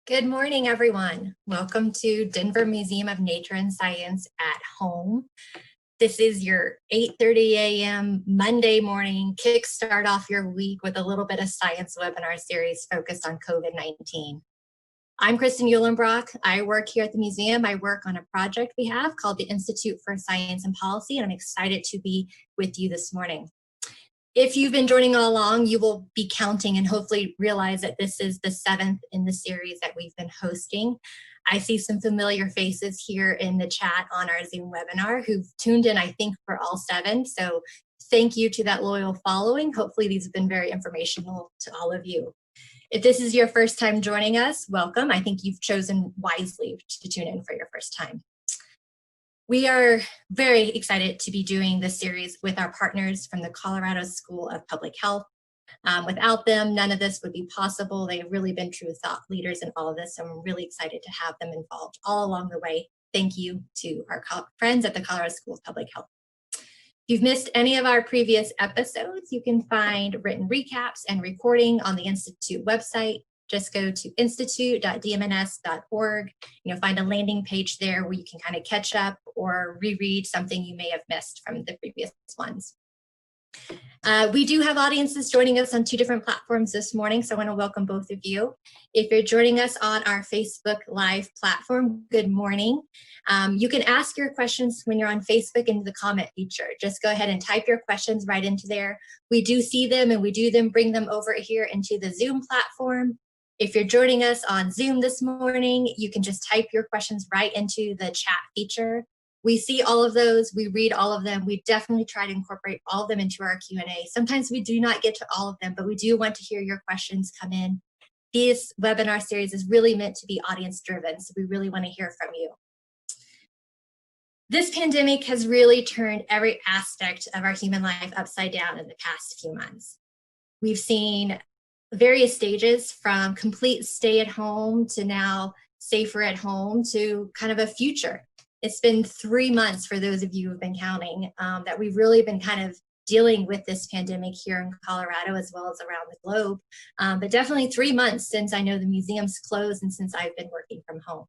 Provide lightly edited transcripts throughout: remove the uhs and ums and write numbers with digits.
Good morning, everyone. Welcome to Denver Museum of Nature and Science at Home. This is your 8:30 a.m. Monday morning kickstart off your week with a little bit of science webinar series focused on COVID-19. I'm Kristen Uhlenbrock. I work here at the museum. I work on a project we have called the Institute for Science and Policy, and I'm excited to be with you this morning. If you've been joining all along, you will be counting and hopefully realize that this is the 7th in the series that we've been hosting. I see some familiar faces here in the chat on our Zoom webinar who've tuned in, I think, for all 7. So thank you to that loyal following. Hopefully these have been very informational to all of you. If this is your first time joining us, welcome. I think you've chosen wisely to tune in for your first time. We are very excited to be doing this series with our partners from the Colorado School of Public Health. Without them, none of this would be possible. They've really been true thought leaders in all of this, and I'm really excited to have them involved all along the way. Thank you to our friends at the Colorado School of Public Health. If you've missed any of our previous episodes, you can find written recaps and recording on the Institute website. Just go to institute.dmns.org. Find a landing page there where you can kind of catch up or reread something you may have missed from the previous ones. We do have audiences joining us on 2 different platforms this morning, so I want to welcome both of you. If you're joining us on our Facebook Live platform, good morning. You can ask your questions when you're on Facebook into the comment feature. Just go ahead and type your questions right into there. We do see them and we do bring them over here into the Zoom platform. If you're joining us on Zoom this morning, you can just type your questions right into the chat feature. We see all of those, we read all of them. We definitely try to incorporate all of them into our Q&A. Sometimes we do not get to all of them, but we do want to hear your questions come in. This webinar series is really meant to be audience driven, so we really want to hear from you. This pandemic has really turned every aspect of our human life upside down in the past few months. We've seen various stages from complete stay at home to now safer at home to kind of a future. It's been 3 months for those of you who've been counting that we've really been kind of dealing with this pandemic here in Colorado as well as around the globe. But definitely 3 months since I know the museum's closed and since I've been working from home.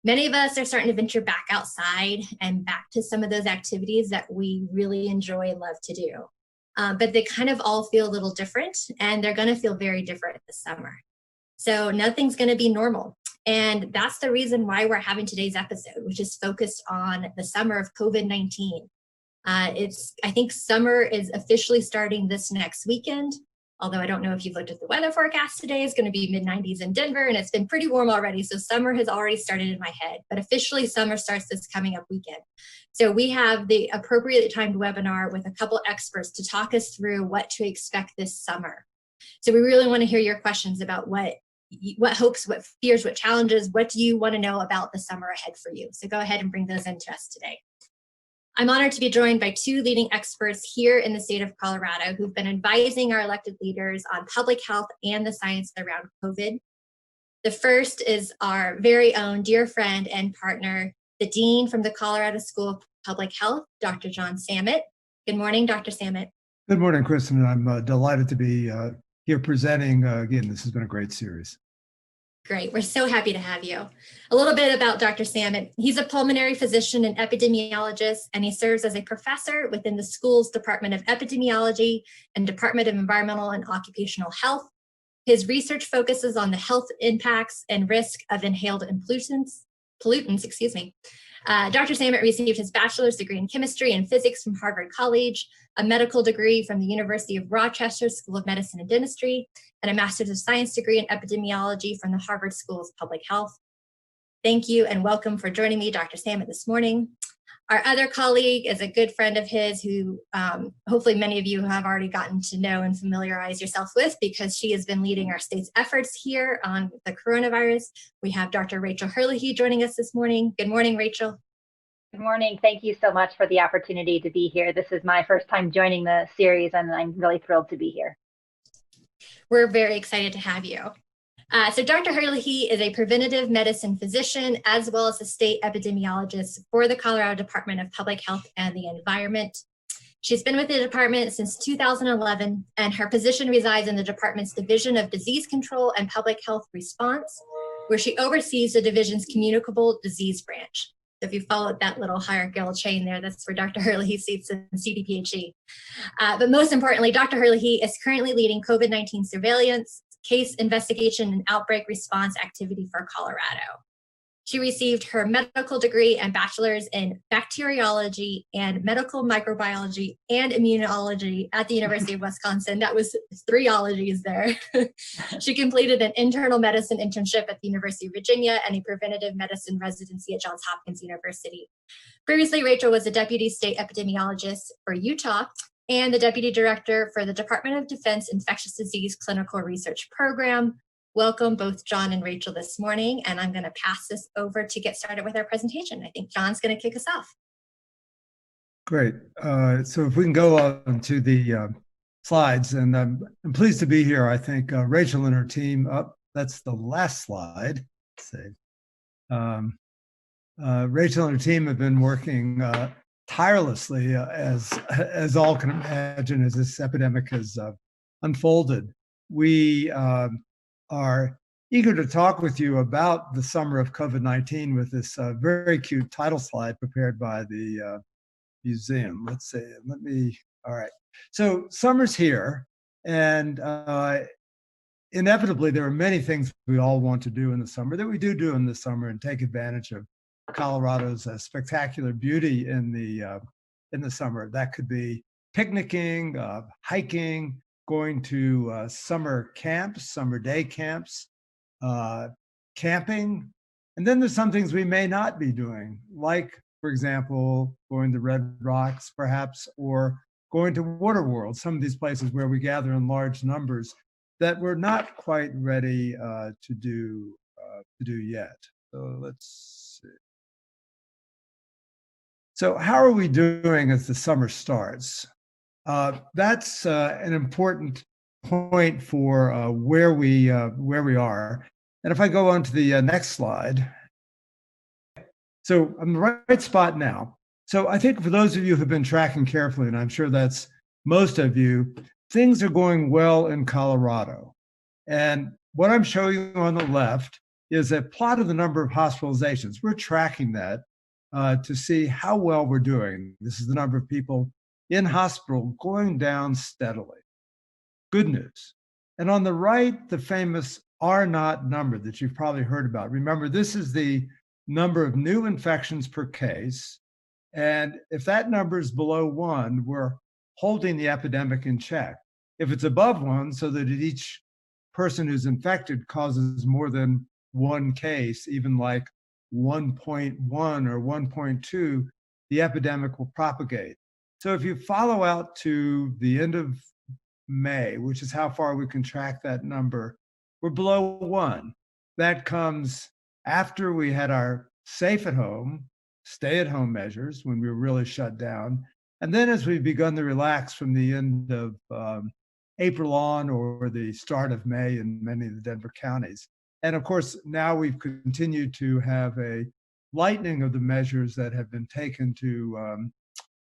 Many of us are starting to venture back outside and back to some of those activities that we really enjoy and love to do. But they kind of all feel a little different, and they're going to feel very different this summer. So nothing's going to be normal. And that's the reason why we're having today's episode, which is focused on the summer of COVID-19. I think summer is officially starting this next weekend, although I don't know if you've looked at the weather forecast today. It's going to be mid-90s in Denver, and it's been pretty warm already. So summer has already started in my head, but officially summer starts this coming up weekend. So we have the appropriately timed webinar with a couple experts to talk us through what to expect this summer. So we really want to hear your questions about what hopes, what fears, what challenges, what do you want to know about the summer ahead for you? So go ahead and bring those into us today. I'm honored to be joined by 2 leading experts here in the state of Colorado who've been advising our elected leaders on public health and the science around COVID. The first is our very own dear friend and partner, the Dean from the Colorado School of Public Health, Dr. John Samet. Good morning, Dr. Samet. Good morning, Kristen. I'm delighted to be here presenting. Again, this has been a great series. Great. We're so happy to have you. A little bit about Dr. Samet. He's a pulmonary physician and epidemiologist, and he serves as a professor within the school's Department of Epidemiology and Department of Environmental and Occupational Health. His research focuses on the health impacts and risk of inhaled pollutants. Dr. Samet received his bachelor's degree in chemistry and physics from Harvard College, a medical degree from the University of Rochester School of Medicine and Dentistry, and a master's of science degree in epidemiology from the Harvard School of Public Health. Thank you and welcome for joining me, Dr. Samet, this morning. Our other colleague is a good friend of his who hopefully many of you have already gotten to know and familiarize yourself with because she has been leading our state's efforts here on the coronavirus. We have Dr. Rachel Herlihy joining us this morning. Good morning, Rachel. Good morning. Thank you so much for the opportunity to be here. This is my first time joining the series, and I'm really thrilled to be here. We're very excited to have you. So Dr. Herlihy is a preventative medicine physician as well as a state epidemiologist for the Colorado Department of Public Health and the Environment. She's been with the department since 2011, and her position resides in the department's Division of Disease Control and Public Health Response. where she oversees the division's communicable disease branch. So if you followed that little hierarchical chain there, that's where Dr. Herlihy sits in CDPHE. But most importantly, Dr. Herlihy is currently leading COVID-19 surveillance, case investigation, and outbreak response activity for Colorado. She received her medical degree and bachelor's in bacteriology and medical microbiology and immunology at the University of Wisconsin. That was 3 ologies there. She completed an internal medicine internship at the University of Virginia and a preventative medicine residency at Johns Hopkins University. Previously, Rachel was a deputy state epidemiologist for Utah and the deputy director for the Department of Defense Infectious Disease Clinical Research Program. Welcome both John and Rachel this morning, and I'm going to pass this over to get started with our presentation. I think John's going to kick us off. Great. So if we can go on to the slides, and I'm pleased to be here. I think Rachel and her team, that's the last slide. Let's see. Rachel and her team have been working tirelessly, as all can imagine, as this epidemic has unfolded. We are eager to talk with you about the summer of COVID-19 with this very cute title slide prepared by the museum. Let's see, all right. So summer's here, and inevitably there are many things we all want to do in the summer that we do in the summer and take advantage of Colorado's spectacular beauty in the summer. That could be picnicking, hiking, going to summer camps, summer day camps, camping. And then there's some things we may not be doing, like, for example, going to Red Rocks, perhaps, or going to Water World, some of these places where we gather in large numbers that we're not quite ready to do yet. So let's see. So how are we doing as the summer starts? That's an important point for where we are. And if I go on to the next slide. So I'm in the right spot now. So I think for those of you who have been tracking carefully, and I'm sure that's most of you, things are going well in Colorado. And what I'm showing you on the left is a plot of the number of hospitalizations. We're tracking that to see how well we're doing. This is the number of people in hospital going down steadily. Good news. And on the right, the famous R0 number that you've probably heard about. Remember, this is the number of new infections per case. And if that number is below 1, we're holding the epidemic in check. If it's above 1, so that each person who's infected causes more than 1 case, even like 1.1 or 1.2, the epidemic will propagate. So if you follow out to the end of May, which is how far we can track that number, we're below 1. That comes after we had our safe at home, stay at home measures when we were really shut down. And then as we've begun to relax from the end of April on, or the start of May in many of the Denver counties. And of course, now we've continued to have a lightening of the measures that have been taken to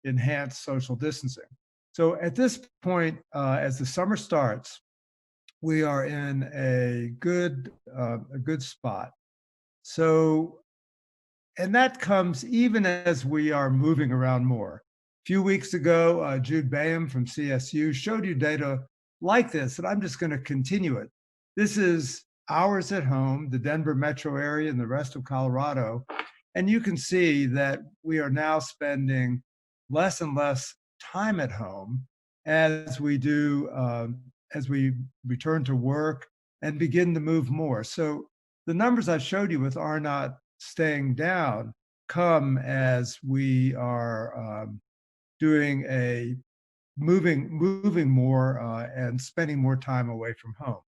enhance social distancing. So at this point, as the summer starts, we are in a good spot. So, and that comes even as we are moving around more. A few weeks ago, Jude Bayham from CSU showed you data like this, and I'm just going to continue it. This is hours at home, the Denver metro area and the rest of Colorado. And you can see that we are now spending less and less time at home as we return to work and begin to move more. So the numbers I showed you with R not staying down come as we are doing a moving more and spending more time away from home.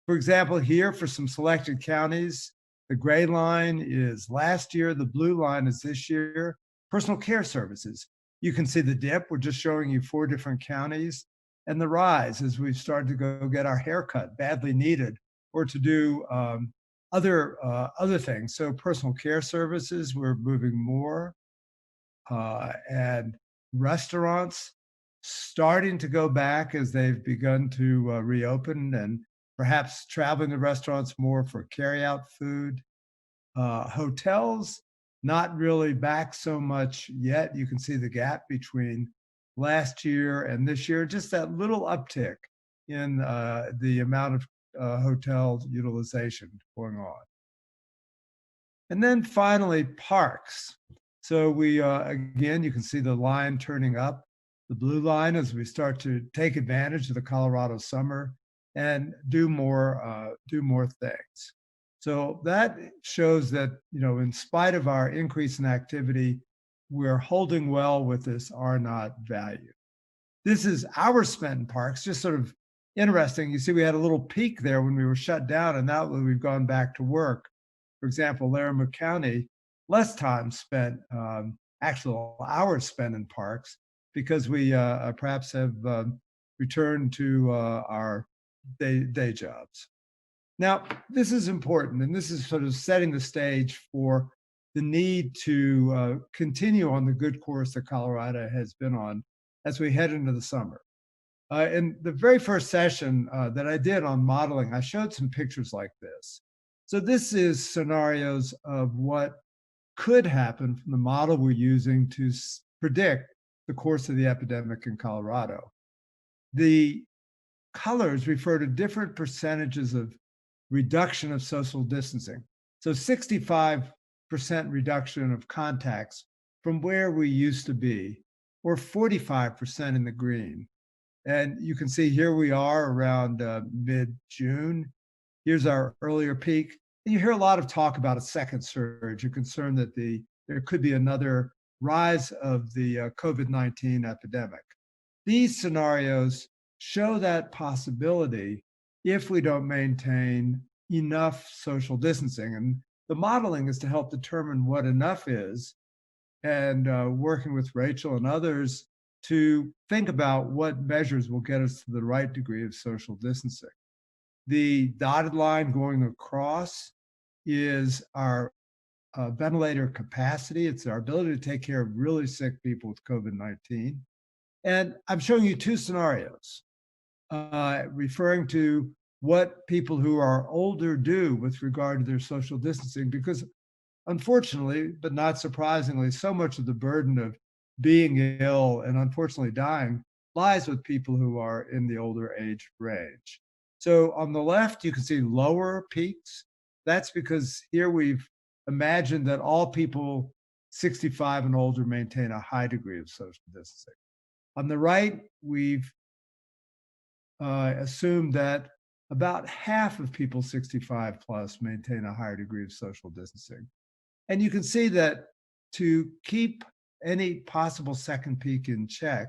For example, here for some selected counties, the gray line is last year, the blue line is this year. Personal care services. You can see the dip. We're just showing you 4 different counties, and the rise as we've started to go get our hair cut, badly needed, or to do other things. So personal care services, we're moving more, and restaurants starting to go back as they've begun to reopen, and perhaps traveling to restaurants more for carry-out food. Hotels, not really back so much yet. You can see the gap between last year and this year, just that little uptick in the amount of hotel utilization going on. And then finally, parks. So we, again, you can see the line turning up, the blue line, as we start to take advantage of the Colorado summer and do more things. So that shows that, in spite of our increase in activity, we're holding well with this R naught value. This is hours spent in parks, just sort of interesting. You see, we had a little peak there when we were shut down, and now that we've gone back to work, for example, Larimer County, less time spent, actual hours spent in parks, because we perhaps have returned to our day jobs. Now, this is important, and this is sort of setting the stage for the need to continue on the good course that Colorado has been on as we head into the summer. In the very first session that I did on modeling, I showed some pictures like this. So this is scenarios of what could happen from the model we're using to predict the course of the epidemic in Colorado. The colors refer to different percentages of reduction of social distancing. So 65% reduction of contacts from where we used to be, or 45% in the green. And you can see here we are around mid-June. Here's our earlier peak. And you hear a lot of talk about a second surge. You're concerned that there could be another rise of the COVID-19 epidemic. These scenarios show that possibility if we don't maintain enough social distancing. And the modeling is to help determine what enough is, and working with Rachel and others to think about what measures will get us to the right degree of social distancing. The dotted line going across is our ventilator capacity. It's our ability to take care of really sick people with COVID-19. And I'm showing you two scenarios referring to what people who are older do with regard to their social distancing, because unfortunately, but not surprisingly, so much of the burden of being ill and unfortunately dying lies with people who are in the older age range. So on the left, you can see lower peaks. That's because here we've imagined that all people 65 and older maintain a high degree of social distancing. On the right, we've assumed that about half of people 65 plus maintain a higher degree of social distancing. And you can see that to keep any possible second peak in check,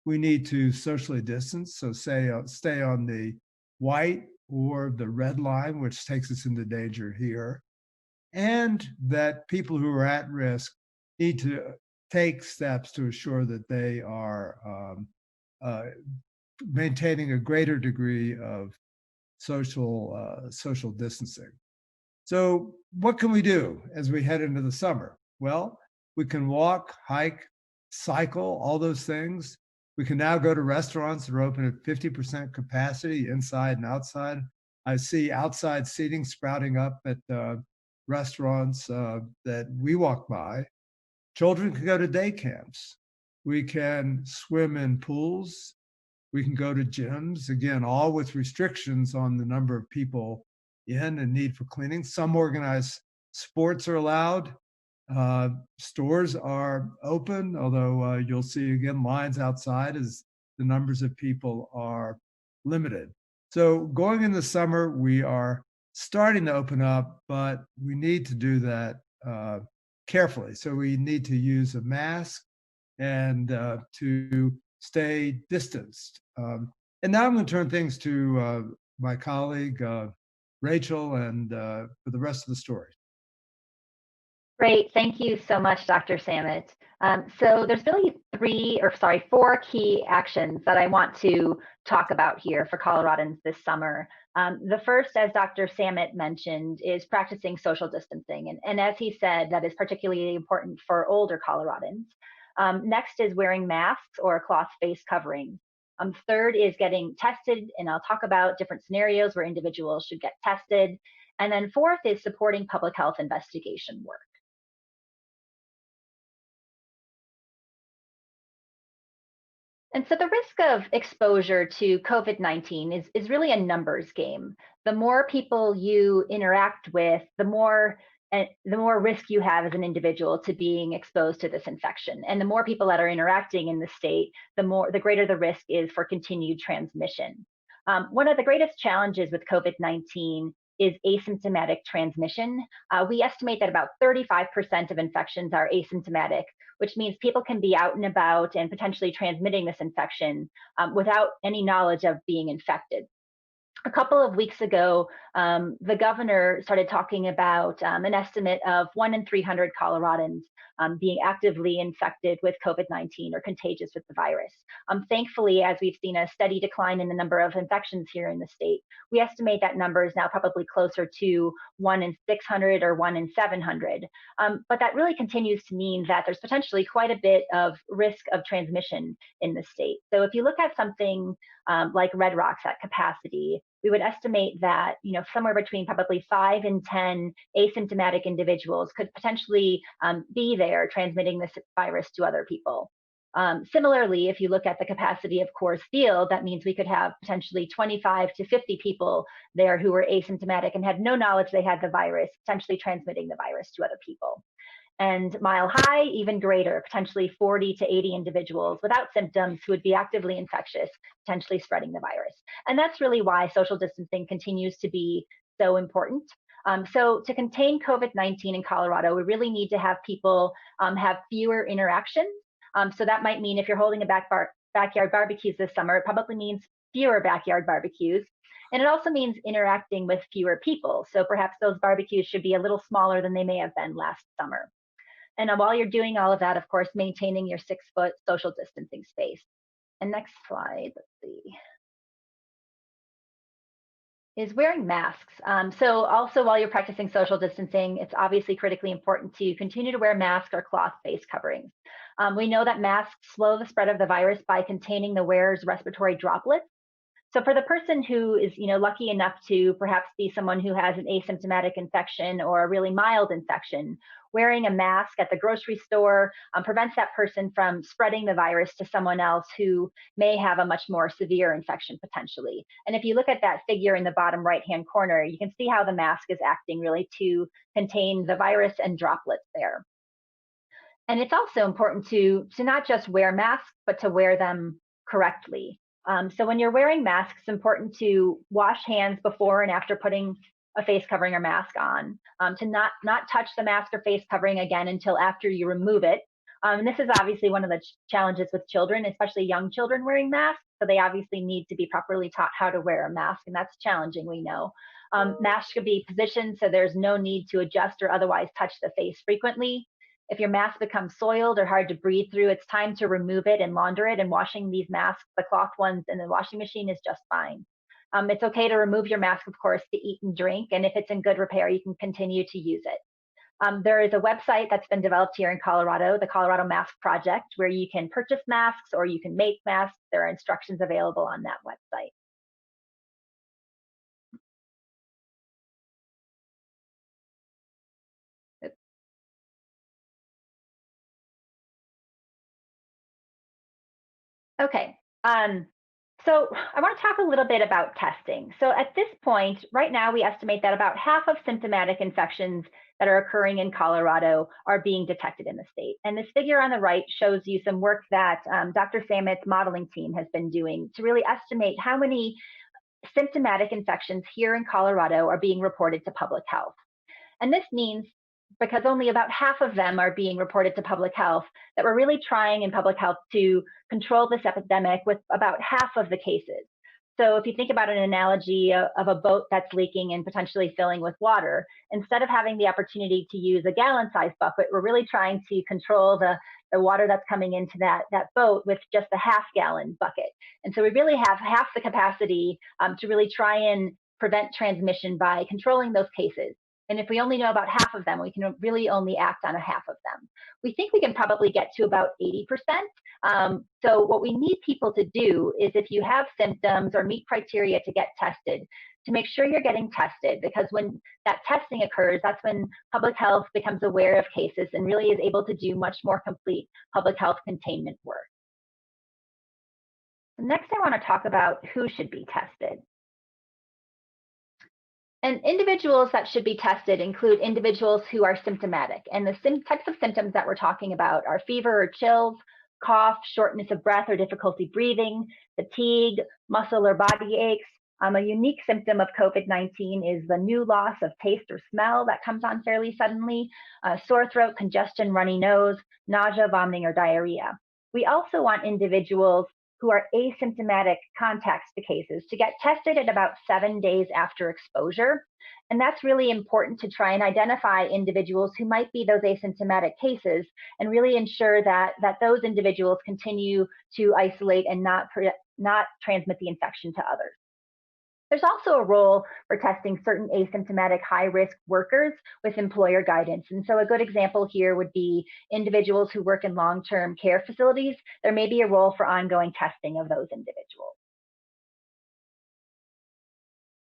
we need to socially distance. So stay on the white or the red line, which takes us into danger here. And that people who are at risk need to take steps to assure that they are maintaining a greater degree of social distancing. So what can we do as we head into the summer? Well, we can walk, hike, cycle, all those things. We can now go to restaurants that are open at 50% capacity inside and outside. I see outside seating sprouting up at restaurants that we walk by. Children can go to day camps. We can swim in pools. We can go to gyms, again, all with restrictions on the number of people in and need for cleaning. Some organized sports are allowed. Stores are open, although you'll see, again, lines outside as the numbers of people are limited. So going in the summer, we are starting to open up, but we need to do that carefully. So we need to use a mask and to stay distanced. And now I'm going to turn things to my colleague, Rachel, and for the rest of the story. Great. Thank you so much, Dr. Samet. So there's really four key actions that I want to talk about here for Coloradans this summer. The first, as Dr. Samet mentioned, is practicing social distancing. And as he said, that is particularly important for older Coloradans. Next is wearing masks or cloth face coverings. Third is getting tested, and I'll talk about different scenarios where individuals should get tested. And then fourth is supporting public health investigation work. And so the risk of exposure to COVID-19 is really a numbers game. The more people you interact with, the more risk you have as an individual to being exposed to this infection. And the more people that are interacting in the state, the greater the risk is for continued transmission. One of the greatest challenges with COVID-19 is asymptomatic transmission. We estimate that about 35% of infections are asymptomatic, which means people can be out and about and potentially transmitting this infection without any knowledge of being infected. A couple of weeks ago, the governor started talking about an estimate of 1 in 300 Coloradans being actively infected with COVID-19 or contagious with the virus. Thankfully, as we've seen a steady decline in the number of infections here in the state, we estimate that number is now probably closer to 1 in 600 or 1 in 700. But that really continues to mean that there's potentially quite a bit of risk of transmission in the state. So if you look at something like Red Rocks at capacity, we would estimate that somewhere between probably 5 and 10 asymptomatic individuals could potentially be there transmitting this virus to other people. Similarly, if you look at the capacity of Coors Field, that means we could have potentially 25 to 50 people there who were asymptomatic and had no knowledge they had the virus, potentially transmitting the virus to other people. And Mile High, even greater, potentially 40 to 80 individuals without symptoms who would be actively infectious, potentially spreading the virus. And that's really why social distancing continues to be so important. So to contain COVID-19 in Colorado, we really need to have people have fewer interactions. So that might mean if you're holding a backyard barbecues this summer, it probably means fewer backyard barbecues. And it also means interacting with fewer people. So perhaps those barbecues should be a little smaller than they may have been last summer. And while you're doing all of that, of course, maintaining your 6-foot social distancing space. And next slide, let's see, is wearing masks. So also while you're practicing social distancing, it's obviously critically important to continue to wear masks or cloth face coverings. We know that masks slow the spread of the virus by containing the wearer's respiratory droplets. So for the person who is lucky enough to perhaps be someone who has an asymptomatic infection or a really mild infection, wearing a mask at the grocery store prevents that person from spreading the virus to someone else who may have a much more severe infection potentially. And if you look at that figure in the bottom right-hand corner, you can see how the mask is acting really to contain the virus and droplets there. And it's also important to not just wear masks, but to wear them correctly. So when you're wearing masks, it's important to wash hands before and after putting a face covering or mask on, to not touch the mask or face covering again until after you remove it. And this is obviously one of the challenges with children, especially young children wearing masks. So they obviously need to be properly taught how to wear a mask, and that's challenging, we know. Masks should be positioned so there's no need to adjust or otherwise touch the face frequently. If your mask becomes soiled or hard to breathe through, it's time to remove it and launder it, and washing these masks, the cloth ones, in the washing machine is just fine. It's okay to remove your mask, of course, to eat and drink, and if it's in good repair, you can continue to use it. There is a website that's been developed here in Colorado, the Colorado Mask Project, where you can purchase masks or you can make masks. There are instructions available on that website. Okay, so I want to talk a little bit about testing. So at this point, right now, we estimate that about half of symptomatic infections that are occurring in Colorado are being detected in the state. And this figure on the right shows you some work that Dr. Samet's modeling team has been doing to really estimate how many symptomatic infections here in Colorado are being reported to public health. And this means, because only about half of them are being reported to public health, that we're really trying in public health to control this epidemic with about half of the cases. So if you think about an analogy of a boat that's leaking and potentially filling with water, instead of having the opportunity to use a gallon-sized bucket, we're really trying to control the water that's coming into that boat with just a half-gallon bucket. And so we really have half the capacity to really try and prevent transmission by controlling those cases. And if we only know about half of them, we can really only act on a half of them. We think we can probably get to about 80%. So what we need people to do is, if you have symptoms or meet criteria to get tested, to make sure you're getting tested, because when that testing occurs, that's when public health becomes aware of cases and really is able to do much more complete public health containment work. Next, I want to talk about who should be tested. And individuals that should be tested include individuals who are symptomatic. And the types of symptoms that we're talking about are fever or chills, cough, shortness of breath or difficulty breathing, fatigue, muscle or body aches. A unique symptom of COVID-19 is the new loss of taste or smell that comes on fairly suddenly, sore throat, congestion, runny nose, nausea, vomiting, or diarrhea. We also want individuals who are asymptomatic contacts to cases to get tested at about 7 days after exposure. And that's really important to try and identify individuals who might be those asymptomatic cases and really ensure that those individuals continue to isolate and not transmit the infection to others. There's also a role for testing certain asymptomatic high-risk workers with employer guidance. And so a good example here would be individuals who work in long-term care facilities. There may be a role for ongoing testing of those individuals.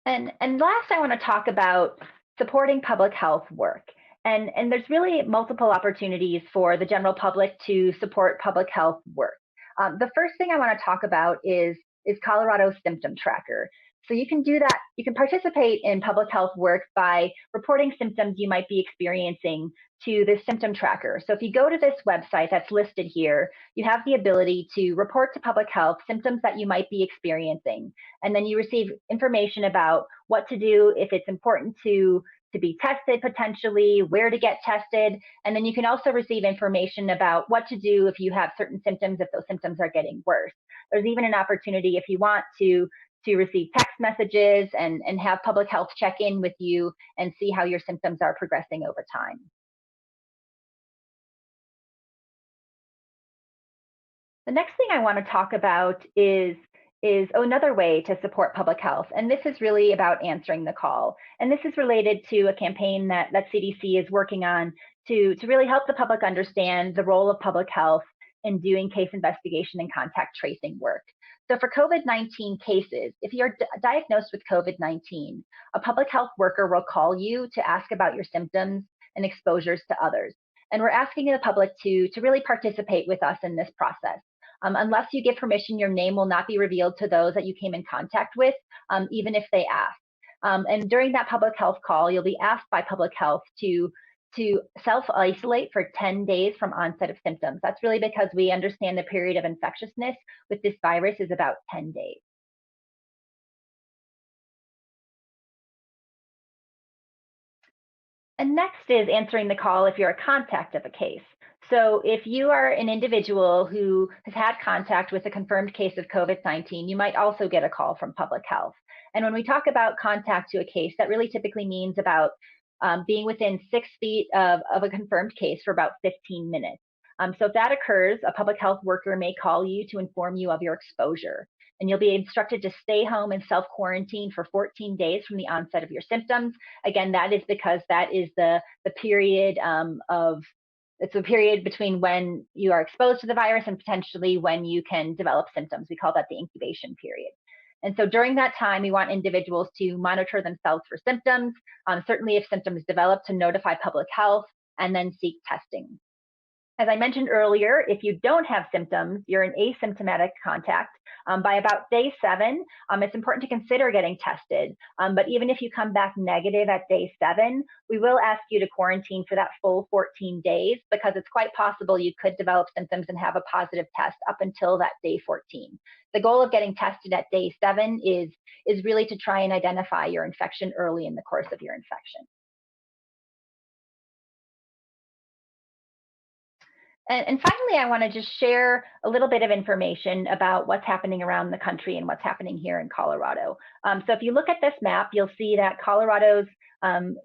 And last, I want to talk about supporting public health work. And there's really multiple opportunities for the general public to support public health work. The first thing I want to talk about is Colorado's Symptom Tracker. So you can do that. You can participate in public health work by reporting symptoms you might be experiencing to this symptom tracker. So if you go to this website that's listed here, you have the ability to report to public health symptoms that you might be experiencing. And then you receive information about what to do if it's important to be tested potentially, where to get tested. And then you can also receive information about what to do if you have certain symptoms, if those symptoms are getting worse. There's even an opportunity, if you want to receive text messages and have public health check in with you and see how your symptoms are progressing over time. The next thing I want to talk about is another way to support public health. And this is really about answering the call. And this is related to a campaign that CDC is working on to really help the public understand the role of public health in doing case investigation and contact tracing work. So for COVID-19 cases, if you're diagnosed with COVID-19, a public health worker will call you to ask about your symptoms and exposures to others. And we're asking the public to really participate with us in this process. Unless you give permission, your name will not be revealed to those that you came in contact with, even if they ask. And during that public health call, you'll be asked by public health to self-isolate for 10 days from onset of symptoms. That's really because we understand the period of infectiousness with this virus is about 10 days. And next is answering the call if you're a contact of a case. So if you are an individual who has had contact with a confirmed case of COVID-19, you might also get a call from public health. And when we talk about contact to a case, that really typically means about being within 6 feet of a confirmed case for about 15 minutes. So if that occurs, a public health worker may call you to inform you of your exposure. And you'll be instructed to stay home and self-quarantine for 14 days from the onset of your symptoms. Again, that is because that is the period it's a period between when you are exposed to the virus and potentially when you can develop symptoms. We call that the incubation period. And so during that time, we want individuals to monitor themselves for symptoms, certainly if symptoms develop, to notify public health and then seek testing. As I mentioned earlier, if you don't have symptoms, you're an asymptomatic contact. By about day 7, it's important to consider getting tested. But even if you come back negative at day 7, we will ask you to quarantine for that full 14 days because it's quite possible you could develop symptoms and have a positive test up until that day 14. The goal of getting tested at day 7 is really to try and identify your infection early in the course of your infection. And finally, I want to just share a little bit of information about what's happening around the country and what's happening here in Colorado. So if you look at this map, you'll see that Colorado's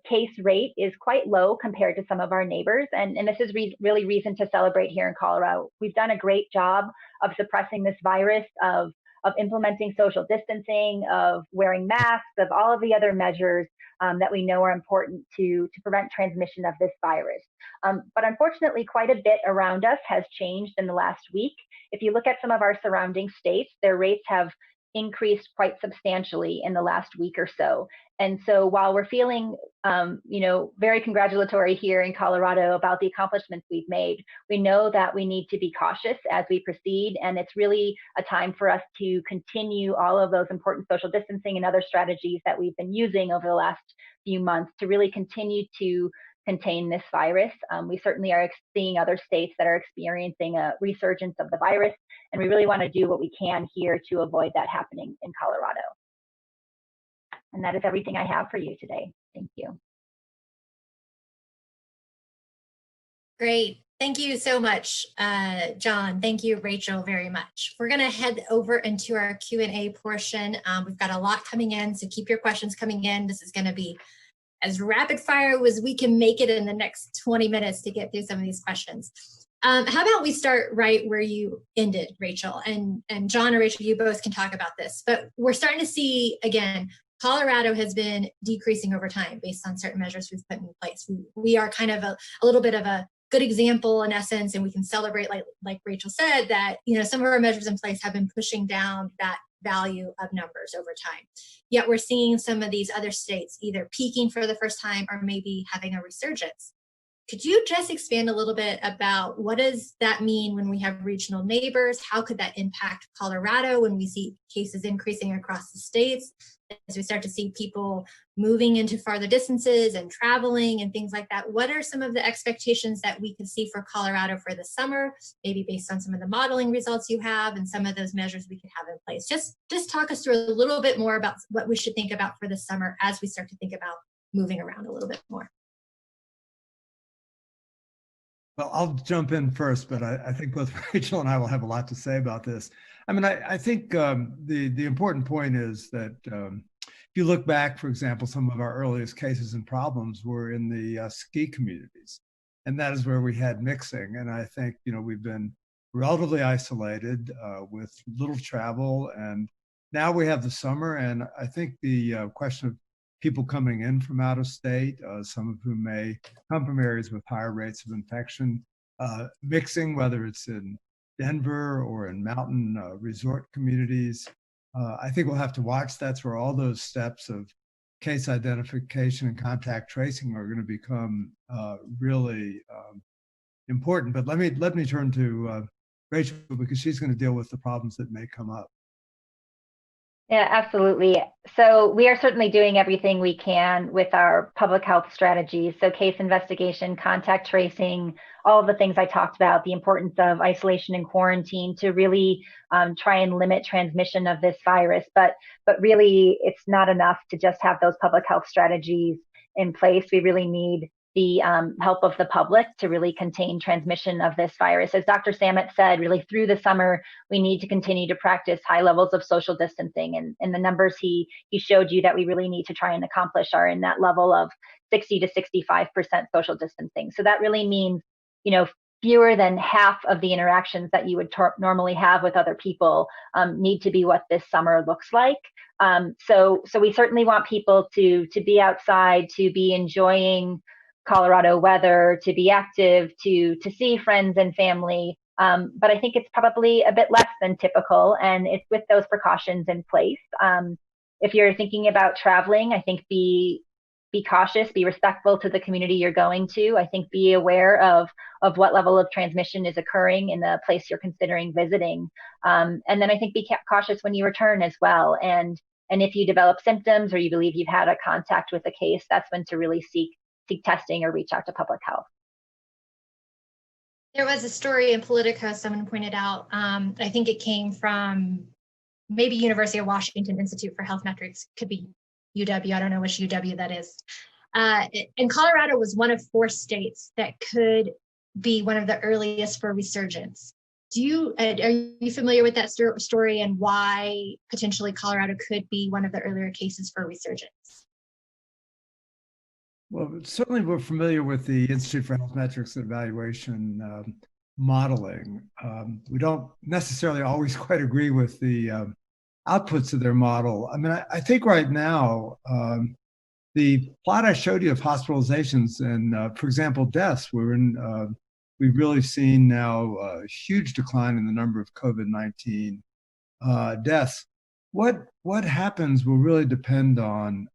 case rate is quite low compared to some of our neighbors. And this is really reason to celebrate here in Colorado. We've done a great job of suppressing this virus, of implementing social distancing, of wearing masks, of all of the other measures that we know are important to prevent transmission of this virus. But unfortunately, quite a bit around us has changed in the last week. If you look at some of our surrounding states, their rates have increased quite substantially in the last week or so. And so while we're feeling, very congratulatory here in Colorado about the accomplishments we've made, we know that we need to be cautious as we proceed. And it's really a time for us to continue all of those important social distancing and other strategies that we've been using over the last few months to really continue to contain this virus. We certainly are seeing other states that are experiencing a resurgence of the virus, and we really want to do what we can here to avoid that happening in Colorado. And that is everything I have for you today. Thank you. Great. Thank you so much, John. Thank you, Rachel, very much. We're going to head over into our Q&A portion. We've got a lot coming in, so keep your questions coming in. This is going to be as rapid fire as we can make it in the next 20 minutes to get through some of these questions. How about we start right where you ended, Rachel, and John or Rachel, you both can talk about this, but we're starting to see, again, Colorado has been decreasing over time based on certain measures we've put in place. We are kind of a little bit of a good example in essence, and we can celebrate, like Rachel said, that some of our measures in place have been pushing down that value of numbers over time. Yet we're seeing some of these other states either peaking for the first time or maybe having a resurgence. Could you just expand a little bit about what does that mean when we have regional neighbors? How could that impact Colorado when we see cases increasing across the states? As we start to see people moving into farther distances and traveling and things like that, what are some of the expectations that we could see for Colorado for the summer, maybe based on some of the modeling results you have and some of those measures we could have in place? Just talk us through a little bit more about what we should think about for the summer as we start to think about moving around a little bit more. Well, I'll jump in first, but I think both Rachel and I will have a lot to say about this. I mean, I think the important point is that if you look back, for example, some of our earliest cases and problems were in the ski communities, and that is where we had mixing. And I think, we've been relatively isolated with little travel, and now we have the summer. And I think the question of people coming in from out of state, some of whom may come from areas with higher rates of infection, mixing, whether it's in Denver or in mountain resort communities. I think we'll have to watch. That's where all those steps of case identification and contact tracing are going to become really important. But let me turn to Rachel, because she's going to deal with the problems that may come up. Yeah, absolutely. So we are certainly doing everything we can with our public health strategies. So case investigation, contact tracing, all of the things I talked about, the importance of isolation and quarantine to really try and limit transmission of this virus. But really, it's not enough to just have those public health strategies in place. We really need the help of the public to really contain transmission of this virus. As Dr. Samet said, really through the summer, we need to continue to practice high levels of social distancing. And the numbers he showed you that we really need to try and accomplish are in that level of 60 to 65% social distancing. So that really means, fewer than half of the interactions that you would normally have with other people need to be what this summer looks like. So we certainly want people to be outside, to be enjoying Colorado weather, to be active, to see friends and family. But I think it's probably a bit less than typical, and it's with those precautions in place. If you're thinking about traveling, I think be cautious, be respectful to the community you're going to. I think be aware of what level of transmission is occurring in the place you're considering visiting. And then I think be cautious when you return as well. And if you develop symptoms or you believe you've had a contact with a case, that's when to really seek testing or reach out to public health. There was a story in Politico, someone pointed out, I think it came from maybe University of Washington Institute for Health Metrics, could be UW, I don't know which UW that is. And Colorado was one of 4 states that could be one of the earliest for resurgence. Are you familiar with that story and why potentially Colorado could be one of the earlier cases for resurgence? Well, certainly we're familiar with the Institute for Health Metrics and Evaluation modeling. We don't necessarily always quite agree with the outputs of their model. I mean, I think right now, the plot I showed you of hospitalizations and, for example, deaths, we've really seen now a huge decline in the number of COVID-19 deaths. What happens will really depend on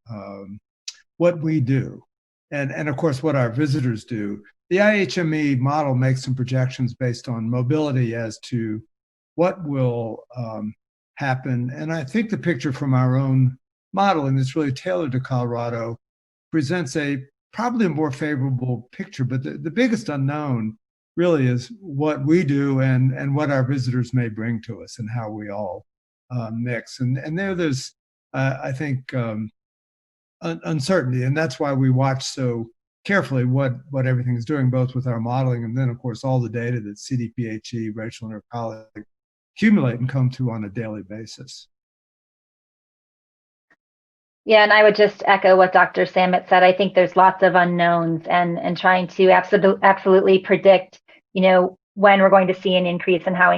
what we do, and of course what our visitors do. The IHME model makes some projections based on mobility as to what will happen, and I think the picture from our own modeling that's really tailored to Colorado presents probably a more favorable picture. But the biggest unknown really is what we do and what our visitors may bring to us and how we all mix. And there's I think uncertainty, and that's why we watch so carefully what everything is doing, both with our modeling and then of course all the data that CDPHE, Rachel and her colleagues accumulate and come to on a daily basis. Yeah, and I would just echo what Dr. Samet said. I think there's lots of unknowns, and trying to absolutely predict, when we're going to see an increase and how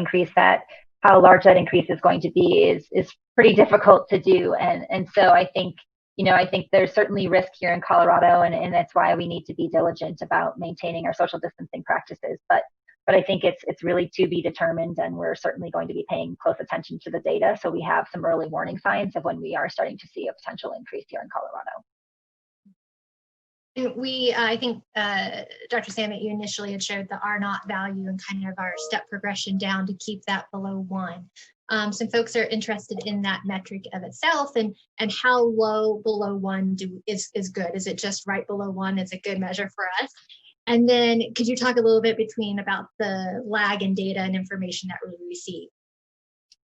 large that increase is going to be is pretty difficult to do. And so I think there's certainly risk here in Colorado, and that's why we need to be diligent about maintaining our social distancing practices. But I think it's really to be determined, and we're certainly going to be paying close attention to the data, so we have some early warning signs of when we are starting to see a potential increase here in Colorado. And I think, Dr. Samet, you initially had showed the R0 value and kind of our step progression down to keep that below 1. Some folks are interested in that metric of itself, and how low below 1 is good. Is it just right below 1 is a good measure for us? And then could you talk a little bit about the lag in data and information that we receive?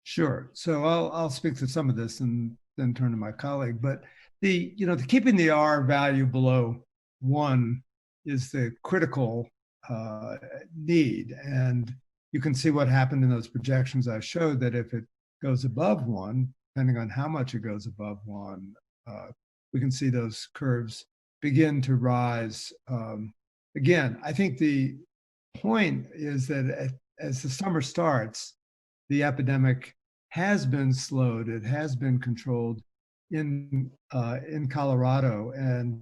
Sure. So I'll speak to some of this and then turn to my colleague. But keeping the R value below 1 is the critical need. And you can see what happened in those projections I showed, that if it goes above 1, depending on how much it goes above 1, we can see those curves begin to rise. Again, I think the point is that as the summer starts, the epidemic has been slowed. It has been controlled in Colorado, and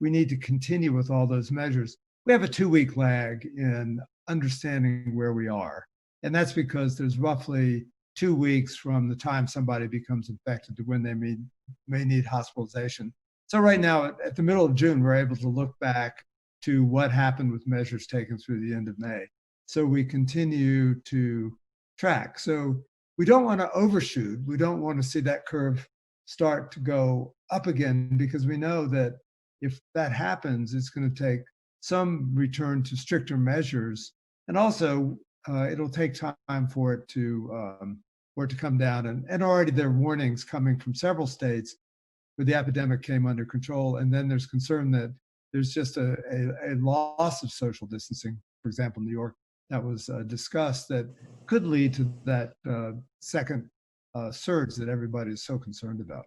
we need to continue with all those measures. We have a 2-week lag in understanding where we are, and that's because there's roughly 2 weeks from the time somebody becomes infected to when they may need hospitalization. So right now, at the middle of June, we're able to look back to what happened with measures taken through the end of May. So we continue to track. So we don't want to overshoot. We don't want to see that curve start to go up again, because we know that if that happens, it's going to take some return to stricter measures. And also, it'll take time for it to come down. And already there are warnings coming from several states where the epidemic came under control. And then there's concern that there's just a loss of social distancing, for example, New York, that was discussed, that could lead to that second surge that everybody is so concerned about.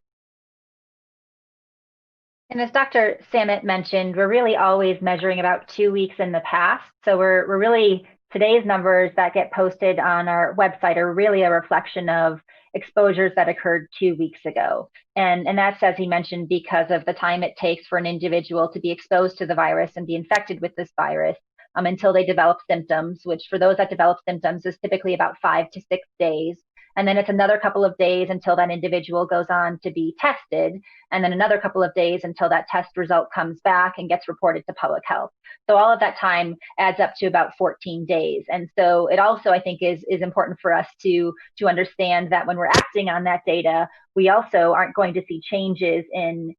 And as Dr. Samet mentioned, we're really always measuring about 2 weeks in the past. So we're really, today's numbers that get posted on our website are really a reflection of exposures that occurred 2 weeks ago. And that's, as he mentioned, because of the time it takes for an individual to be exposed to the virus and be infected with this virus until they develop symptoms, which for those that develop symptoms is typically about 5 to 6 days. And then it's another couple of days until that individual goes on to be tested, and then another couple of days until that test result comes back and gets reported to public health. So all of that time adds up to about 14 days. And so it also, I think, is important for us to understand that when we're acting on that data, we also aren't going to see changes in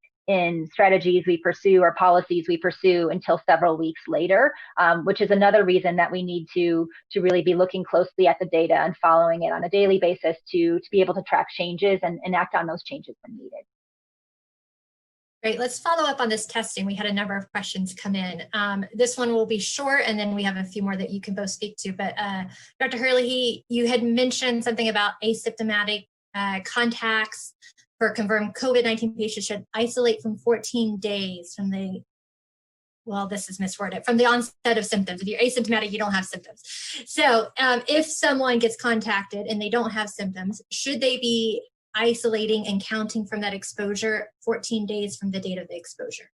strategies we pursue or policies we pursue until several weeks later, which is another reason that we need to really be looking closely at the data and following it on a daily basis to be able to track changes and act on those changes when needed. Great. Let's follow up on this testing. We had a number of questions come in. This one will be short, and then we have a few more that you can both speak to. But Dr. Herlihy, you had mentioned something about asymptomatic contacts for confirmed COVID-19 patients should isolate from 14 days from the, well, this is misworded, from the onset of symptoms. If you're asymptomatic, you don't have symptoms. So if someone gets contacted and they don't have symptoms, should they be isolating and counting from that exposure 14 days from the date of the exposure.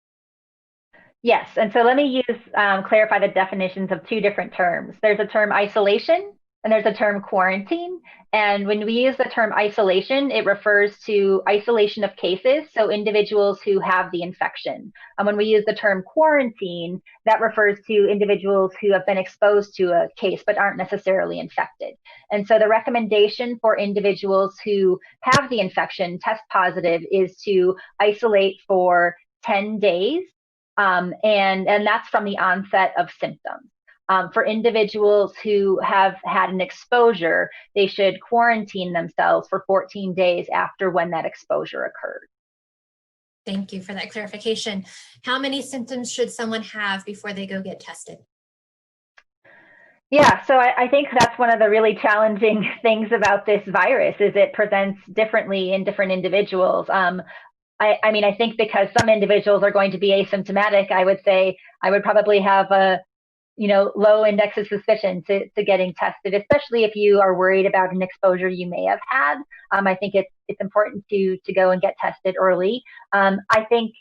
Yes, and so let me clarify the definitions of two different terms. There's a term isolation and there's a term quarantine. And when we use the term isolation, it refers to isolation of cases, so individuals who have the infection. And when we use the term quarantine, that refers to individuals who have been exposed to a case but aren't necessarily infected. And so the recommendation for individuals who have the infection, test positive, is to isolate for 10 days. And that's from the onset of symptoms. For individuals who have had an exposure, they should quarantine themselves for 14 days after when that exposure occurred. Thank you for that clarification. How many symptoms should someone have before they go get tested? Yeah, so I think that's one of the really challenging things about this virus is it presents differently in different individuals. I mean, I think because some individuals are going to be asymptomatic, I would say I would probably have a low index of suspicion to getting tested, especially if you are worried about an exposure you may have had. I think it's important to go and get tested early. I think,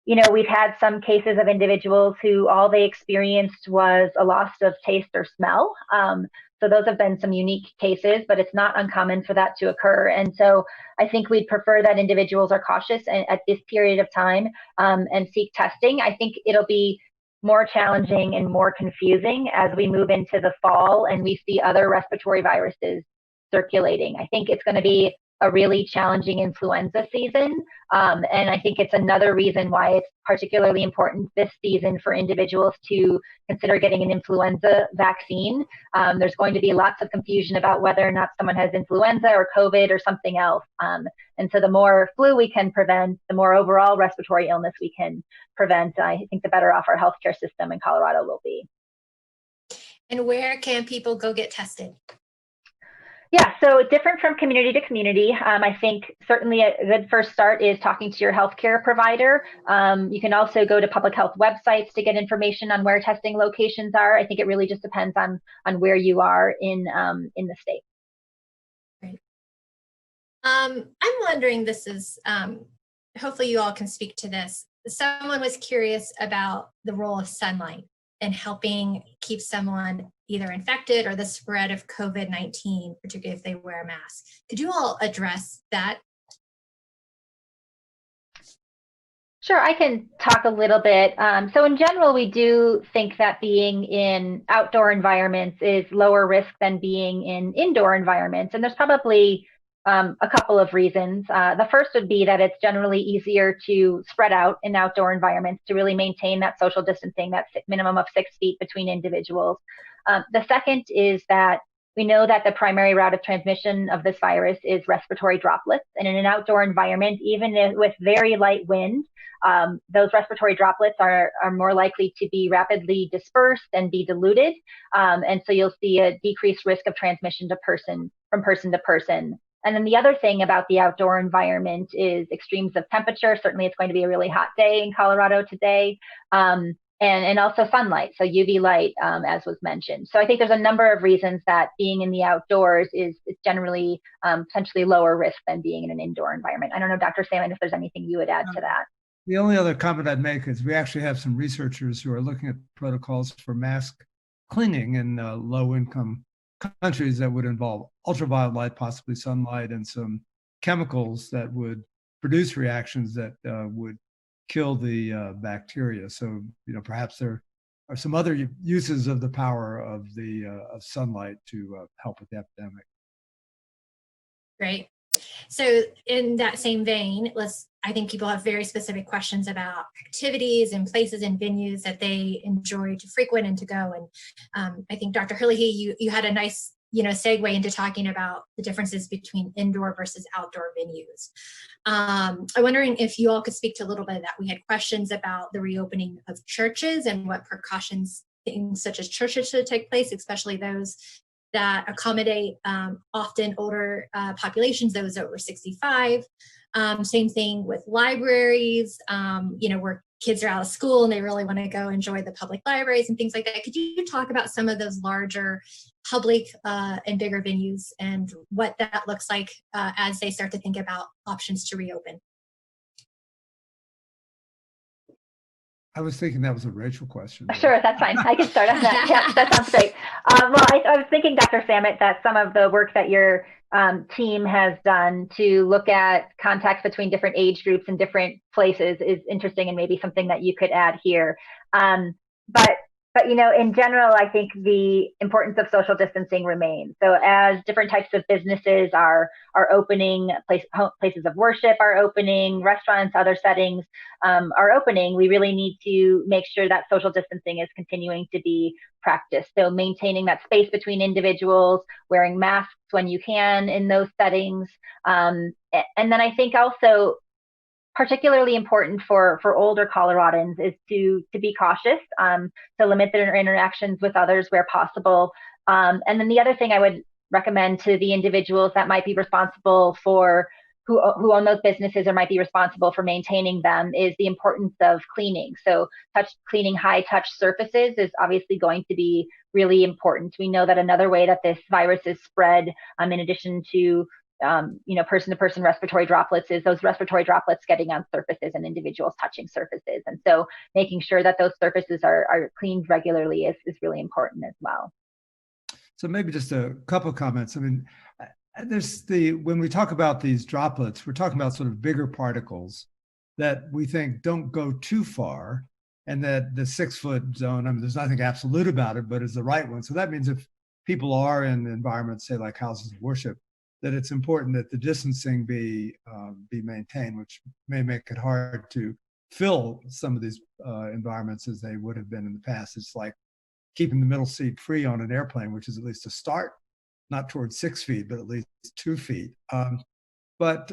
we've had some cases of individuals who all they experienced was a loss of taste or smell. So those have been some unique cases, but it's not uncommon for that to occur. And so I think we'd prefer that individuals are cautious at this period of time and seek testing. I think it'll be more challenging and more confusing as we move into the fall and we see other respiratory viruses circulating. I think it's going to be a really challenging influenza season. And I think it's another reason why it's particularly important this season for individuals to consider getting an influenza vaccine. There's going to be lots of confusion about whether or not someone has influenza or COVID or something else. And so the more flu we can prevent, the more overall respiratory illness we can prevent, I think the better off our healthcare system in Colorado will be. And where can people go get tested? Yeah, so different from community to community. I think certainly a good first start is talking to your healthcare provider. You can also go to public health websites to get information on where testing locations are. I think it really just depends on where you are in the state. Great. I'm wondering, this is, hopefully you all can speak to this. Someone was curious about the role of sunlight in helping keep someone either infected or the spread of COVID-19, particularly if they wear a mask. Could you all address that? Sure, I can talk a little bit. So in general, we do think that being in outdoor environments is lower risk than being in indoor environments. And there's probably a couple of reasons. The first would be that it's generally easier to spread out in outdoor environments to really maintain that social distancing, that minimum of 6 feet between individuals. The second is that we know that the primary route of transmission of this virus is respiratory droplets. And in an outdoor environment, even with very light wind, those respiratory droplets are more likely to be rapidly dispersed and be diluted. And so you'll see a decreased risk of transmission from person to person. And then the other thing about the outdoor environment is extremes of temperature. Certainly it's going to be a really hot day in Colorado today. And also sunlight, so UV light, as was mentioned. So I think there's a number of reasons that being in the outdoors is generally potentially lower risk than being in an indoor environment. I don't know, Dr. Samet, if there's anything you would add to that. The only other comment I'd make is we actually have some researchers who are looking at protocols for mask cleaning in low-income countries that would involve ultraviolet light, possibly sunlight, and some chemicals that would produce reactions that would kill the bacteria. So, perhaps there are some other uses of the power of of sunlight to help with the epidemic. Great. So in that same vein, I think people have very specific questions about activities and places and venues that they enjoy to frequent and to go. And I think Dr. Herlihy, you had a nice segue into talking about the differences between indoor versus outdoor venues. I'm wondering if you all could speak to a little bit of that. We had questions about the reopening of churches and what precautions things such as churches should take place, especially those that accommodate often older populations, those over 65. Same thing with libraries, where kids are out of school and they really want to go enjoy the public libraries and things like that. Could you talk about some of those larger public and bigger venues and what that looks like as they start to think about options to reopen. I was thinking that was a Rachel question. Sure, that's fine. I can start on that. Yeah, that sounds great. Well, I was thinking, Dr. Samet, that some of the work that your team has done to look at contacts between different age groups and different places is interesting, and maybe something that you could add here. But you know, in general, I think the importance of social distancing remains. So as different types of businesses are opening, places of worship are opening, restaurants, other settings are opening, we really need to make sure that social distancing is continuing to be practiced. So maintaining that space between individuals, wearing masks when you can in those settings. And then I think also particularly important for older Coloradans is to be cautious, to limit their interactions with others where possible. And then the other thing I would recommend to the individuals that might be responsible for who own those businesses or might be responsible for maintaining them is the importance of cleaning. So cleaning high touch surfaces is obviously going to be really important. We know that another way that this virus is spread, in addition to person-to-person respiratory droplets, is those respiratory droplets getting on surfaces and individuals touching surfaces. And so making sure that those surfaces are cleaned regularly is really important as well. So maybe just a couple of comments. I mean, when we talk about these droplets, we're talking about sort of bigger particles that we think don't go too far, and that the 6-foot zone, I mean, there's nothing absolute about it, but is the right one. So that means if people are in environments, say like houses of worship, that it's important that the distancing be maintained, which may make it hard to fill some of these environments as they would have been in the past. It's like keeping the middle seat free on an airplane, which is at least a start, not towards 6 feet, but at least 2 feet. But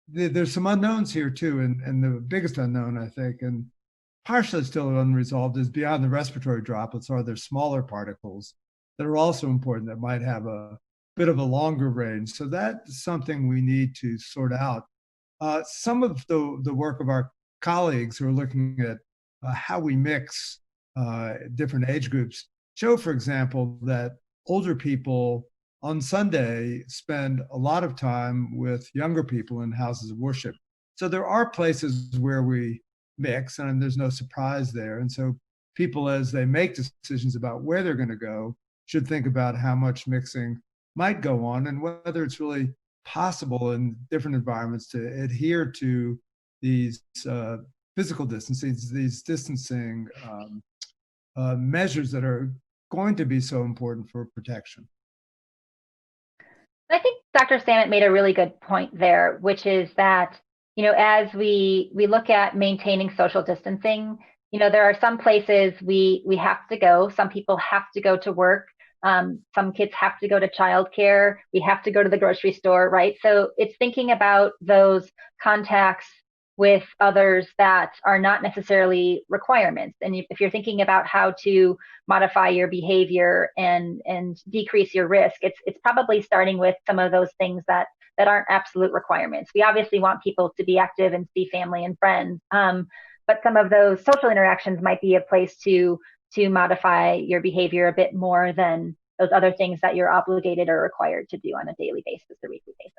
there's some unknowns here too, and the biggest unknown, I think, and partially still unresolved, is beyond the respiratory droplets are there smaller particles that are also important that might have a bit of a longer range. So that's something we need to sort out. Some of the work of our colleagues who are looking at how we mix different age groups show, for example, that older people on Sunday spend a lot of time with younger people in houses of worship. So there are places where we mix, and there's no surprise there. And so people, as they make decisions about where they're going to go, should think about how much mixing might go on and whether it's really possible in different environments to adhere to these physical distancing, these distancing measures that are going to be so important for protection. I think Dr. Samet made a really good point there, which is that, as we look at maintaining social distancing, there are some places we have to go. Some people have to go to work. Some kids have to go to childcare. We have to go to the grocery store, right? So it's thinking about those contacts with others that are not necessarily requirements. And if you're thinking about how to modify your behavior and decrease your risk, it's probably starting with some of those things that aren't absolute requirements. We obviously want people to be active and see family and friends, but some of those social interactions might be a place to modify your behavior a bit more than those other things that you're obligated or required to do on a daily basis or weekly basis.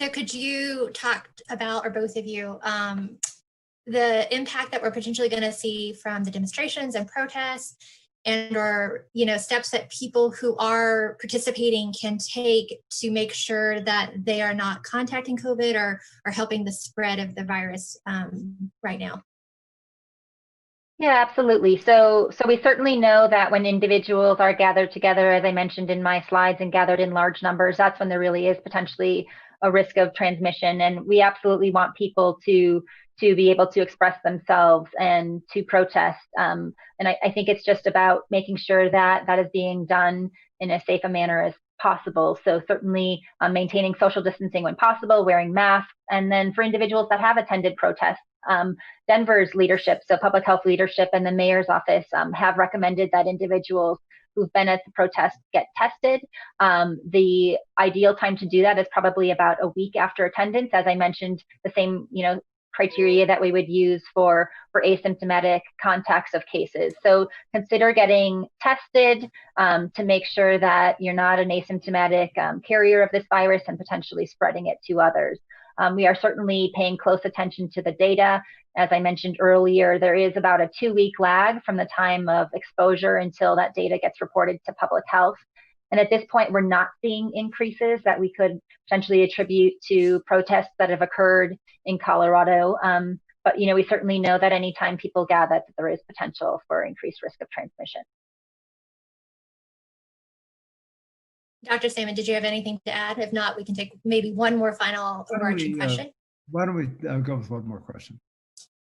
So could you talk about, or both of you, the impact that we're potentially going to see from the demonstrations and protests, and or steps that people who are participating can take to make sure that they are not contacting COVID or helping the spread of the virus right now? Yeah, absolutely. So we certainly know that when individuals are gathered together, as I mentioned in my slides, and gathered in large numbers, that's when there really is potentially a risk of transmission. And we absolutely want people to be able to express themselves and to protest. And I think it's just about making sure that that is being done in as safe a manner as possible. So certainly maintaining social distancing when possible, wearing masks, and then for individuals that have attended protests, Denver's leadership, so public health leadership and the mayor's office have recommended that individuals who've been at the protest get tested. The ideal time to do that is probably about a week after attendance. As I mentioned, the same, criteria that we would use for asymptomatic contacts of cases. So consider getting tested to make sure that you're not an asymptomatic carrier of this virus and potentially spreading it to others. We are certainly paying close attention to the data. As I mentioned earlier, there is about a 2-week lag from the time of exposure until that data gets reported to public health. And at this point, we're not seeing increases that we could potentially attribute to protests that have occurred in Colorado. But we certainly know that anytime people gather, that there is potential for increased risk of transmission. Dr. Samet, did you have anything to add? If not, we can take maybe one more final overarching question. Why don't we go with one more question?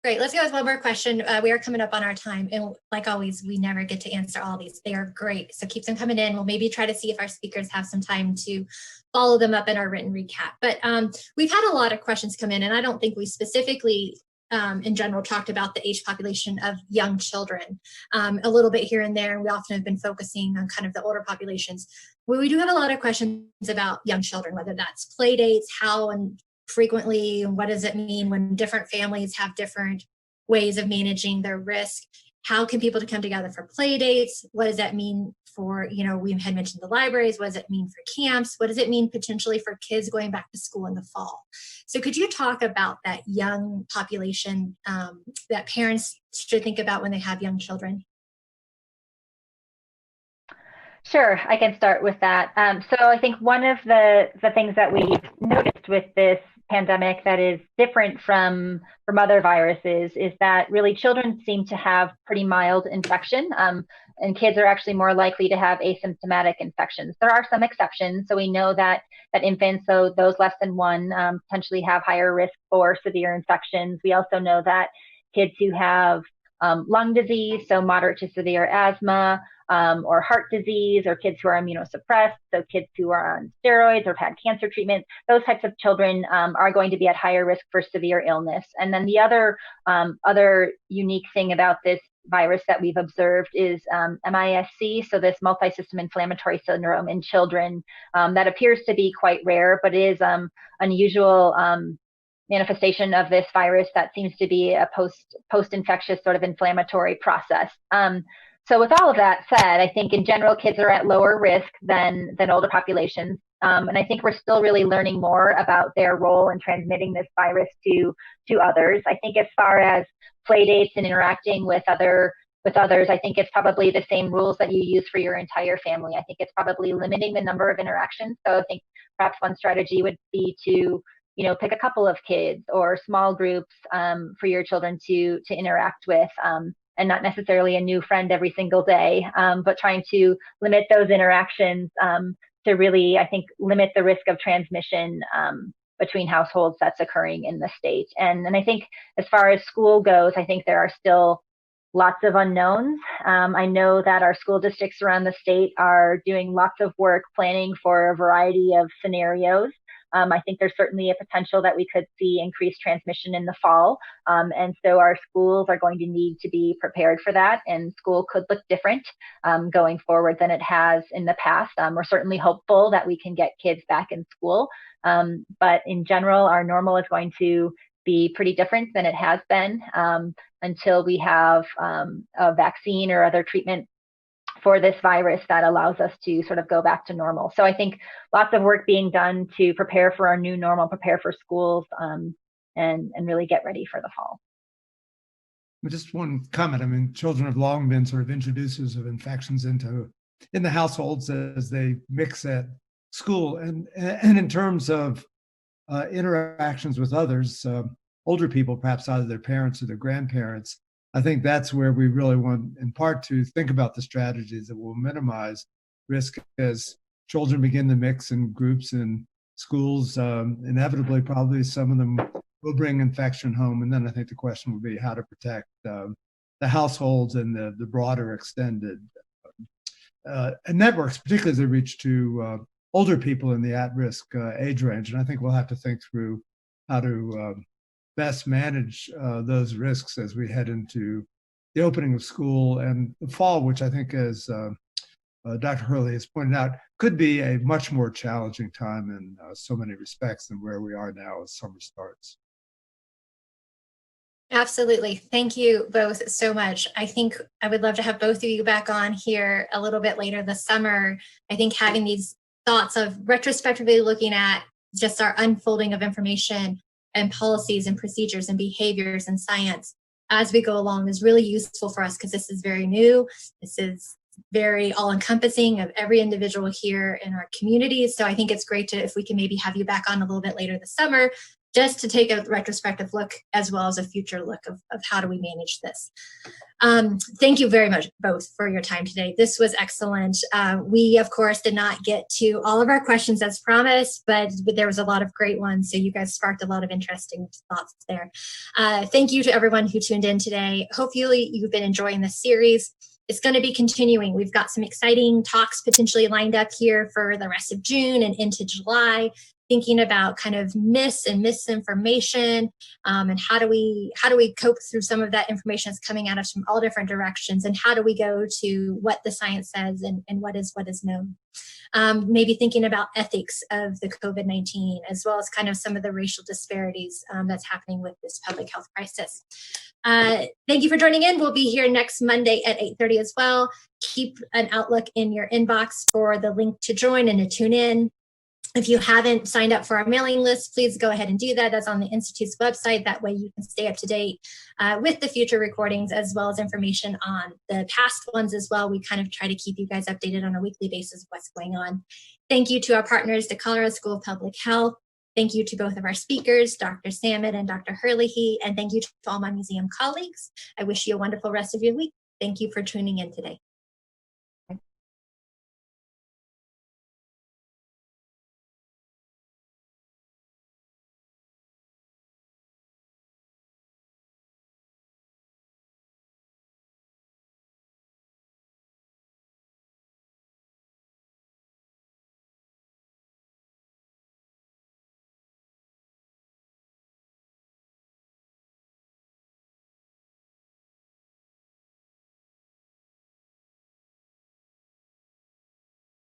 Great, let's go with one more question. We are coming up on our time, and like always, we never get to answer all these. They are great, so keep them coming in. We'll maybe try to see if our speakers have some time to follow them up in our written recap. But we've had a lot of questions come in, and I don't think we specifically in general talked about the age population of young children a little bit here and there. And we often have been focusing on kind of the older populations. Well, we do have a lot of questions about young children, whether that's play dates, how and frequently, and what does it mean when different families have different ways of managing their risk? How can people come together for play dates? What does that mean for, we had mentioned the libraries. What does it mean for camps? What does it mean potentially for kids going back to school in the fall? So could you talk about that young population that parents should think about when they have young children? Sure, I can start with that. So I think one of the things that we've noticed with this pandemic that is different from other viruses is that really children seem to have pretty mild infection, and kids are actually more likely to have asymptomatic infections. There are some exceptions. So we know that infants, so those less than 1, potentially have higher risk for severe infections. We also know that kids who have lung disease, so moderate to severe asthma, or heart disease, or kids who are immunosuppressed, so kids who are on steroids or have had cancer treatment, those types of children are going to be at higher risk for severe illness. And then the other unique thing about this virus that we've observed is MIS-C, so this multi-system inflammatory syndrome in children that appears to be quite rare, but is unusual manifestation of this virus that seems to be a post-infectious sort of inflammatory process. So with all of that said, I think in general, kids are at lower risk than older populations. And I think we're still really learning more about their role in transmitting this virus to others. I think as far as play dates and interacting with others, I think it's probably the same rules that you use for your entire family. I think it's probably limiting the number of interactions. So I think perhaps one strategy would be to pick a couple of kids or small groups for your children to interact with. And not necessarily a new friend every single day, but trying to limit those interactions to really, I think, limit the risk of transmission between households that's occurring in the state. And I think as far as school goes, I think there are still lots of unknowns. I know that our school districts around the state are doing lots of work planning for a variety of scenarios. I think there's certainly a potential that we could see increased transmission in the fall. And so our schools are going to need to be prepared for that. And school could look different going forward than it has in the past. We're certainly hopeful that we can get kids back in school. But in general, our normal is going to be pretty different than it has been until we have a vaccine or other treatment for this virus that allows us to sort of go back to normal. So I think lots of work being done to prepare for our new normal, prepare for schools, and really get ready for the fall. Just one comment. I mean, children have long been sort of introducers of infections in the households as they mix at school. And in terms of interactions with others, older people, perhaps either their parents or their grandparents, I think that's where we really want, in part, to think about the strategies that will minimize risk as children begin to mix in groups in schools. Inevitably, probably some of them will bring infection home. And then I think the question would be how to protect the households and the broader extended networks, particularly as they reach to older people in the at-risk age range. And I think we'll have to think through how to best manage those risks as we head into the opening of school and the fall, which I think, as Dr. Herlihy has pointed out, could be a much more challenging time in so many respects than where we are now as summer starts. Absolutely. Thank you both so much. I think I would love to have both of you back on here a little bit later this summer. I think having these thoughts of retrospectively looking at just our unfolding of information and policies and procedures and behaviors and science as we go along is really useful for us because this is very new. This is very all-encompassing of every individual here in our communities. So I think it's great to, if we can maybe have you back on a little bit later this summer, just to take a retrospective look as well as a future look of how do we manage this. Thank you very much both for your time today. This was excellent. We, of course, did not get to all of our questions as promised, but there was a lot of great ones. So you guys sparked a lot of interesting thoughts there. Thank you to everyone who tuned in today. Hopefully you've been enjoying this series. It's going to be continuing. We've got some exciting talks potentially lined up here for the rest of June and into July, thinking about kind of myths and misinformation, and how do we cope through some of that information that's coming at us from all different directions, and how do we go to what the science says and what is known. Maybe thinking about ethics of the COVID-19, as well as kind of some of the racial disparities that's happening with this public health crisis. Thank you for joining in. We'll be here next Monday at 8:30 as well. Keep an outlook in your inbox for the link to join and to tune in. If you haven't signed up for our mailing list, please go ahead and do that. That's on the Institute's website. That way you can stay up to date with the future recordings, as well as information on the past ones as well. We kind of try to keep you guys updated on a weekly basis of what's going on. Thank you to our partners, the Colorado School of Public Health. Thank you to both of our speakers, Dr. Samet and Dr. Herlihy, and thank you to all my museum colleagues. I wish you a wonderful rest of your week. Thank you for tuning in today.